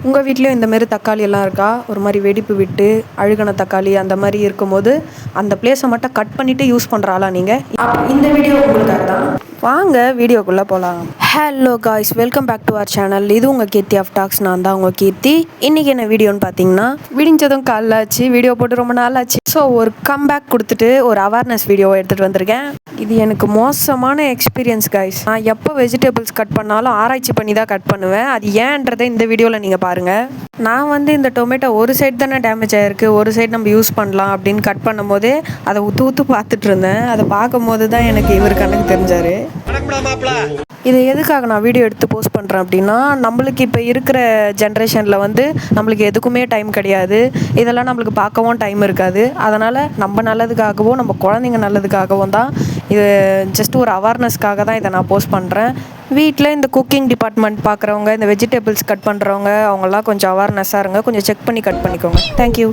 உங்கள் வீட்லேயும் இந்தமாரி தக்காளி எல்லாம் இருக்கா? ஒரு மாதிரி வெடிப்பு விட்டு அழுகின தக்காளி அந்த மாதிரி இருக்கும்போது அந்த பிளேஸை மட்டும் கட் பண்ணிவிட்டு யூஸ் பண்ணுற ஆளா நீங்கள்? இந்த வீடியோ உங்களுக்காக தான். வாங்க வீடியோக்குள்ளே போகலாம். Hello guys, welcome back to our channel. இது உங்கள் கீர்த்தி ஆஃப் டாக்ஸ். நான் தான் உங்கள் கீர்த்தி. இன்றைக்கி என்ன வீடியோன்னு பார்த்தீங்கன்னா, விடிஞ்சதும் காலைல ஆச்சு, வீடியோ போட்டு ரொம்ப நாள் ஆச்சு. ஸோ ஒரு கம்பேக் கொடுத்துட்டு ஒரு அவேர்னஸ் வீடியோவை எடுத்துகிட்டு வந்திருக்கேன். இது எனக்கு மோசமான எக்ஸ்பீரியன்ஸ் காய்ஸ். நான் எப்போ வெஜிடபிள்ஸ் கட் பண்ணாலும் ஆராய்ச்சி பண்ணி தான் கட் பண்ணுவேன். அது ஏன்றதை இந்த வீடியோவில் நீங்கள் பாருங்கள். நான் இந்த டொமேட்டோ ஒரு சைடு தானே டேமேஜ் ஆகிருக்கு, ஒரு சைடு நம்ம யூஸ் பண்ணலாம் அப்படின்னு கட் பண்ணும்போதே அதை ஊற்று பார்த்துட்டு இருந்தேன். அதை பார்க்கும் போது தான் எனக்கு இவர் கண்ணுக்கு தெரிஞ்சார். இதை எதுக்காக நான் வீடியோ எடுத்து போஸ்ட் பண்ணுறேன் அப்படின்னா, நம்மளுக்கு இப்போ இருக்கிற ஜென்ரேஷனில் நம்மளுக்கு எதுக்குமே டைம் கிடையாது. இதெல்லாம் நம்மளுக்கு பார்க்கவும் டைம் இருக்காது. அதனால் நம்ம நல்லதுக்காகவும் நம்ம குழந்தைங்க நல்லதுக்காகவும் தான் இது, ஜஸ்ட் ஒரு அவேர்னஸ்க்காக தான் இதை நான் போஸ்ட் பண்ணுறேன். வீட்டில் இந்த குக்கிங் டிபார்ட்மெண்ட் பார்க்குறவங்க, இந்த வெஜிடபிள்ஸ் கட் பண்ணுறவங்க, அவங்களாம் கொஞ்சம் அவேர்னஸாக இருங்க. கொஞ்சம் செக் பண்ணி கட் பண்ணிக்கோங்க. தேங்க்யூ.